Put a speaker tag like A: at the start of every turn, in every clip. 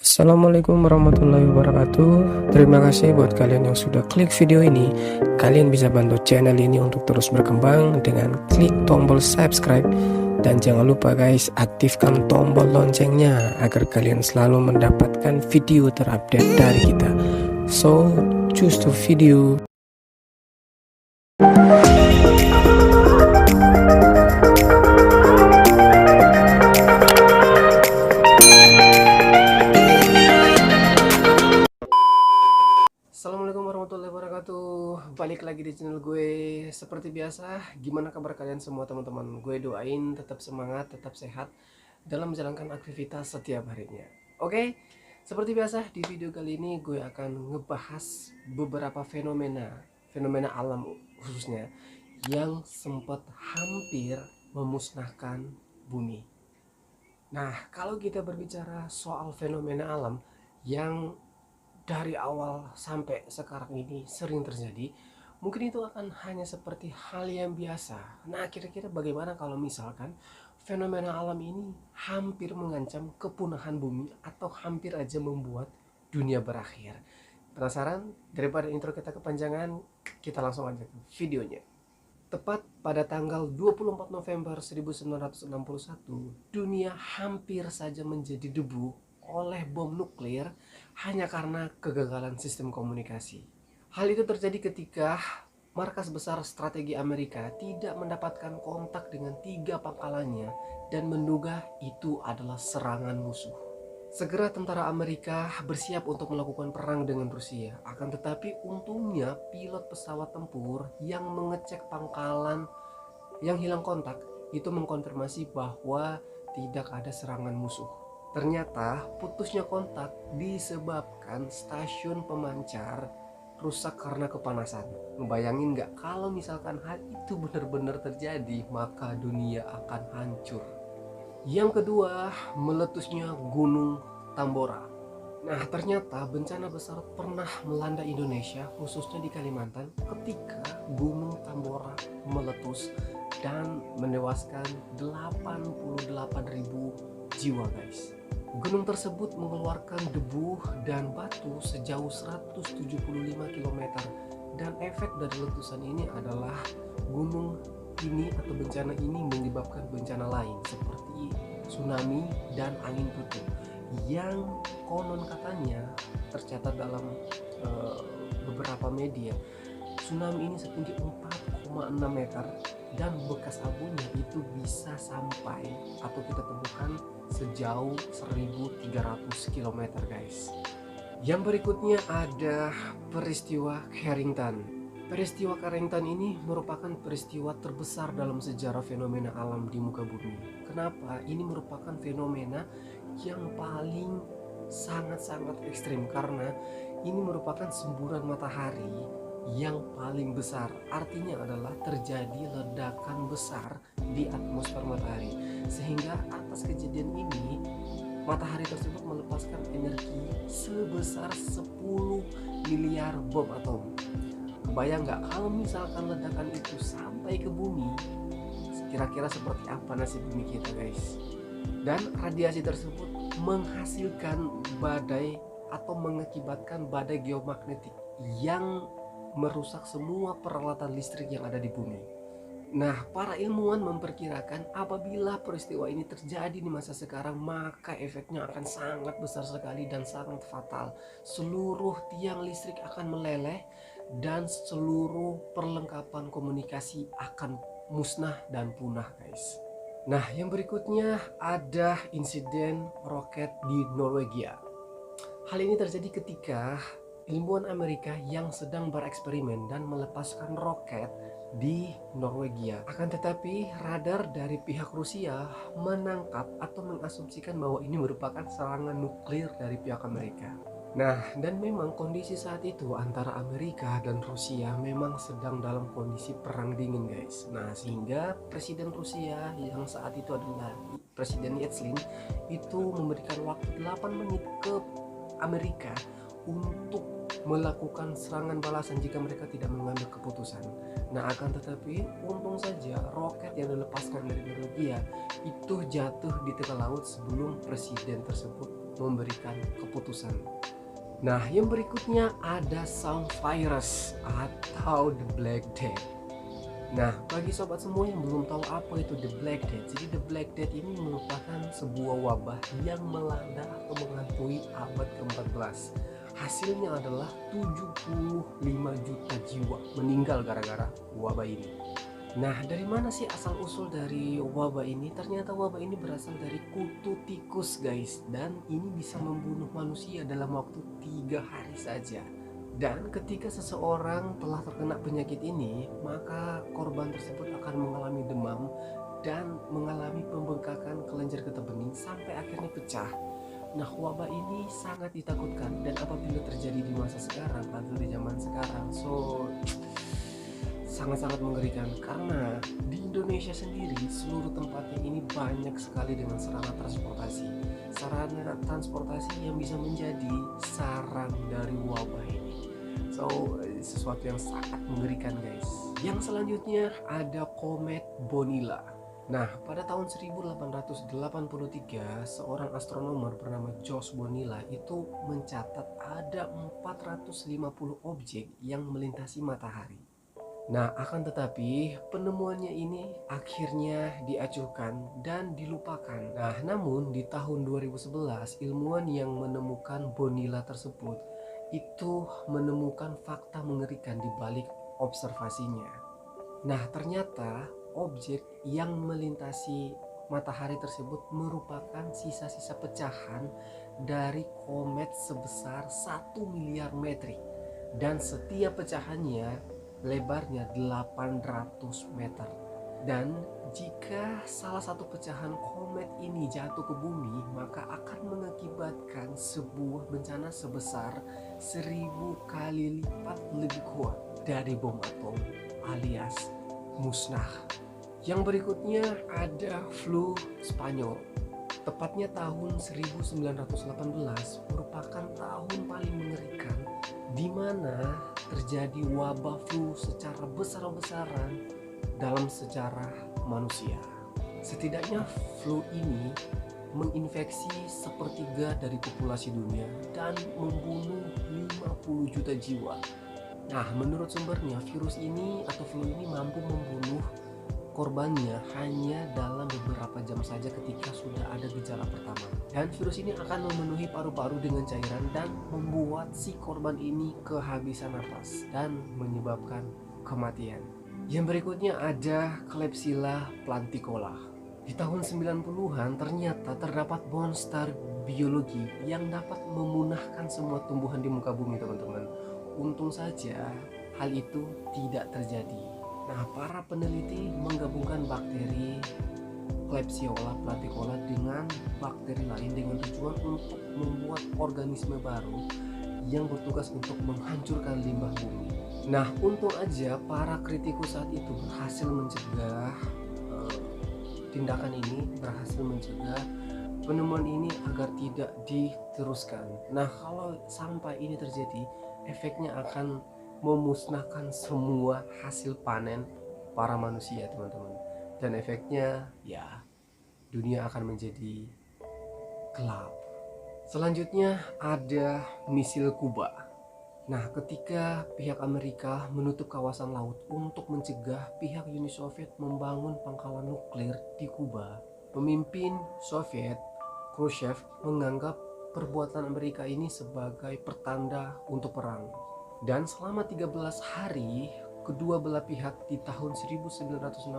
A: Assalamualaikum warahmatullahi wabarakatuh. Terima kasih buat kalian yang sudah klik video ini. Kalian bisa bantu channel ini untuk terus berkembang dengan klik tombol subscribe. Dan jangan lupa guys, aktifkan tombol loncengnya agar kalian selalu mendapatkan video terupdate dari kita. So, choose to video. Assalamualaikum warahmatullahi wabarakatuh. Balik lagi di channel gue. Seperti biasa, gimana kabar kalian semua teman-teman? Gue doain tetap semangat, tetap sehat dalam menjalankan aktivitas setiap harinya. Oke, seperti biasa di video kali ini gue akan ngebahas beberapa fenomena alam khususnya yang sempat hampir memusnahkan bumi. Nah, kalau kita berbicara soal fenomena alam yang dari awal sampai sekarang ini sering terjadi, mungkin itu akan hanya seperti hal yang biasa. Nah, kira-kira bagaimana kalau misalkan fenomena alam ini hampir mengancam kepunahan bumi atau hampir aja membuat dunia berakhir? Penasaran? Daripada intro kita kepanjangan, kita langsung aja ke videonya. Tepat pada tanggal 24 November 1961, dunia hampir saja menjadi debu oleh bom nuklir hanya karena kegagalan sistem komunikasi. Hal itu terjadi ketika markas besar strategi Amerika tidak mendapatkan kontak dengan 3 pangkalannya dan menduga itu adalah serangan musuh. Segera tentara Amerika bersiap untuk melakukan perang dengan Rusia. Akan tetapi untungnya pilot pesawat tempur yang mengecek pangkalan yang hilang kontak itu mengkonfirmasi bahwa tidak ada serangan musuh. Ternyata putusnya kontak disebabkan stasiun pemancar rusak karena kepanasan. Ngebayangin nggak kalau misalkan hal itu benar-benar terjadi, maka dunia akan hancur. Yang kedua, meletusnya Gunung Tambora. Nah, ternyata bencana besar pernah melanda Indonesia, khususnya di Kalimantan, ketika Gunung Tambora meletus dan menewaskan 88.000 jiwa guys. Gunung tersebut mengeluarkan debu dan batu sejauh 175 km, dan efek dari letusan ini adalah gunung ini atau bencana ini menyebabkan bencana lain seperti tsunami dan angin puting yang konon katanya tercatat dalam beberapa media. Tsunami ini setinggi 4,6 meter dan bekas abunya itu bisa sampai atau kita temukan sejauh 1.300 km guys. Yang berikutnya ada peristiwa Carrington. Peristiwa Carrington ini merupakan peristiwa terbesar dalam sejarah fenomena alam di muka bumi. Kenapa? Ini merupakan fenomena yang paling sangat-sangat ekstrim karena ini merupakan semburan matahari yang paling besar. Artinya adalah terjadi ledakan besar di atmosfer matahari, sehingga atas kejadian ini matahari tersebut melepaskan energi sebesar 10 miliar bom atom. Kebayang nggak kalau misalkan ledakan itu sampai ke bumi, kira-kira seperti apa nasib bumi kita guys. Dan radiasi tersebut menghasilkan badai atau mengakibatkan badai geomagnetik yang merusak semua peralatan listrik yang ada di bumi. Nah, para ilmuwan memperkirakan apabila peristiwa ini terjadi di masa sekarang, maka efeknya akan sangat besar sekali dan sangat fatal. Seluruh tiang listrik akan meleleh dan seluruh perlengkapan komunikasi akan musnah dan punah guys. Nah, yang berikutnya ada insiden roket di Norwegia. Hal ini terjadi ketika ilmuwan Amerika yang sedang bereksperimen dan melepaskan roket di Norwegia. Akan tetapi radar dari pihak Rusia menangkap atau mengasumsikan bahwa ini merupakan serangan nuklir dari pihak Amerika. Nah, dan memang kondisi saat itu antara Amerika dan Rusia memang sedang dalam kondisi perang dingin guys. Nah, sehingga Presiden Rusia yang saat itu adalah Presiden Yeltsin itu memberikan waktu 8 menit ke Amerika untuk melakukan serangan balasan jika mereka tidak mengambil keputusan. Nah, akan tetapi untung saja roket yang dilepaskan dari Norwegia itu jatuh di tengah laut sebelum presiden tersebut memberikan keputusan. Nah, yang berikutnya ada Sound Virus atau The Black Death. Nah, bagi sobat semua yang belum tahu apa itu The Black Death, jadi The Black Death ini merupakan sebuah wabah yang melanda atau menghantui abad ke-14. Hasilnya adalah 75 juta jiwa meninggal gara-gara wabah ini. Nah, dari mana sih asal-usul dari wabah ini? Ternyata wabah ini berasal dari kutu tikus, guys. Dan ini bisa membunuh manusia dalam waktu 3 hari saja. Dan ketika seseorang telah terkena penyakit ini, maka korban tersebut akan mengalami demam dan mengalami pembengkakan kelenjar getah bening sampai akhirnya pecah. Nah, wabah ini sangat ditakutkan, dan apabila terjadi di masa sekarang atau di zaman sekarang, sangat-sangat mengerikan. Karena di Indonesia sendiri seluruh tempatnya ini banyak sekali dengan sarana transportasi yang bisa menjadi sarang dari wabah ini. Sesuatu yang sangat mengerikan, guys. Yang selanjutnya ada komet Bonilla. Nah, pada tahun 1883 seorang astronomer bernama George Bonilla itu mencatat ada 450 objek yang melintasi matahari. Nah, akan tetapi penemuannya ini akhirnya diacuhkan dan dilupakan. Nah, namun di tahun 2011 ilmuwan yang menemukan Bonilla tersebut itu menemukan fakta mengerikan di balik observasinya. Nah, ternyata objek yang melintasi matahari tersebut merupakan sisa-sisa pecahan dari komet sebesar 1 miliar metrik, dan setiap pecahannya lebarnya 800 meter. Dan jika salah satu pecahan komet ini jatuh ke bumi, maka akan mengakibatkan sebuah bencana sebesar 1000 kali lipat lebih kuat dari bom atom alias musnah. Yang berikutnya ada flu Spanyol. Tepatnya tahun 1918 merupakan tahun paling mengerikan di mana terjadi wabah flu secara besar-besaran dalam sejarah manusia. Setidaknya flu ini menginfeksi sepertiga dari populasi dunia dan membunuh 50 juta jiwa. Nah, menurut sumbernya virus ini atau flu ini mampu membunuh korbannya hanya dalam beberapa jam saja ketika sudah ada gejala pertama. Dan virus ini akan memenuhi paru-paru dengan cairan dan membuat si korban ini kehabisan napas dan menyebabkan kematian. Yang berikutnya ada Klebsiella planticola. Di tahun 90-an ternyata terdapat monster biologi yang dapat memunahkan semua tumbuhan di muka bumi, teman-teman. Untung saja hal itu tidak terjadi. Nah, para peneliti menggabungkan bakteri Klebsiella planticola dengan bakteri lain dengan tujuan untuk membuat organisme baru yang bertugas untuk menghancurkan limbah bumi. Nah, untung aja para kritikus saat itu berhasil mencegah tindakan ini, berhasil mencegah penemuan ini agar tidak diteruskan. Nah, kalau sampai ini terjadi, efeknya akan memusnahkan semua hasil panen para manusia, teman-teman. Dan efeknya ya dunia akan menjadi gelap. Selanjutnya ada misil Kuba. Nah, ketika pihak Amerika menutup kawasan laut untuk mencegah pihak Uni Soviet membangun pangkalan nuklir di Kuba, pemimpin Soviet Khrushchev menganggap perbuatan Amerika ini sebagai pertanda untuk perang. Dan selama 13 hari, kedua belah pihak di tahun 1962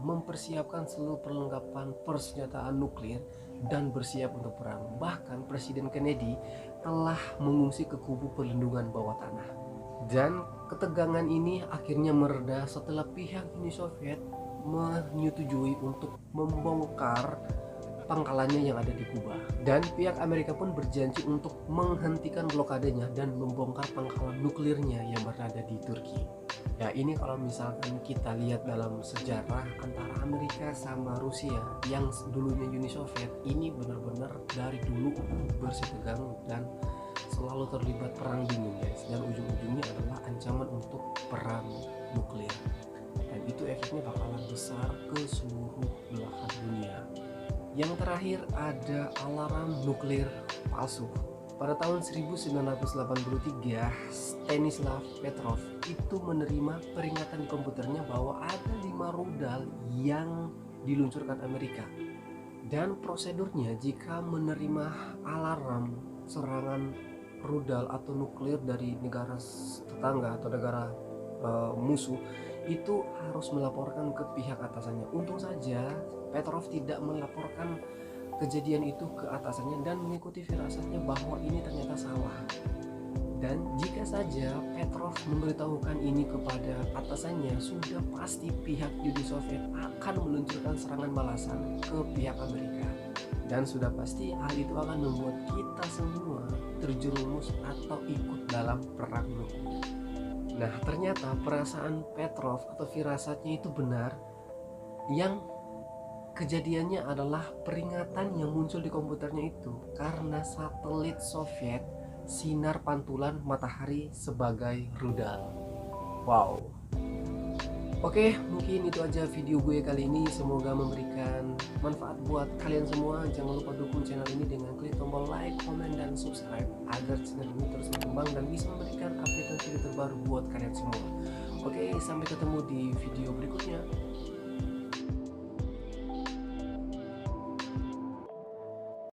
A: mempersiapkan seluruh perlengkapan persenjataan nuklir dan bersiap untuk perang. Bahkan Presiden Kennedy telah mengungsi ke kubu perlindungan bawah tanah. Dan ketegangan ini akhirnya mereda setelah pihak Uni Soviet menyetujui untuk membongkar pangkalannya yang ada di Kuba. Dan pihak Amerika pun berjanji untuk menghentikan blokadenya dan membongkar pangkalan nuklirnya yang berada di Turki. Ya, ini kalau misalkan kita lihat dalam sejarah antara Amerika sama Rusia yang dulunya Uni Soviet, ini benar-benar dari dulu bersitegang dan selalu terlibat perang dingin guys, dan ujung-ujungnya adalah ancaman untuk perang nuklir, dan itu efeknya bakalan besar ke seluruh belahan dunia. Yang terakhir ada alarm nuklir palsu. Pada tahun 1983, Stanislav Petrov itu menerima peringatan di komputernya bahwa ada 5 rudal yang diluncurkan Amerika. Dan prosedurnya jika menerima alarm serangan rudal atau nuklir dari negara tetangga atau negara musuh, itu harus melaporkan ke pihak atasannya. Untung saja Petrov tidak melaporkan kejadian itu ke atasannya dan mengikuti firasatnya bahwa ini ternyata salah. Dan jika saja Petrov memberitahukan ini kepada atasannya, sudah pasti pihak Uni Soviet akan meluncurkan serangan balasan ke pihak Amerika. Dan sudah pasti hal itu akan membuat kita semua terjerumus atau ikut dalam perang nuklir. Nah, ternyata perasaan Petrov atau firasatnya itu benar. Yang kejadiannya adalah peringatan yang muncul di komputernya itu karena satelit Soviet sinar pantulan matahari sebagai rudal. Wow. Oke, mungkin itu aja video gue kali ini. Semoga memberikan manfaat buat kalian semua. Jangan lupa dukung channel ini dengan klik tombol like, komen, dan subscribe agar channel ini terus berkembang dan bisa memberikan update video terbaru buat kalian semua. Oke, sampai ketemu di video berikutnya.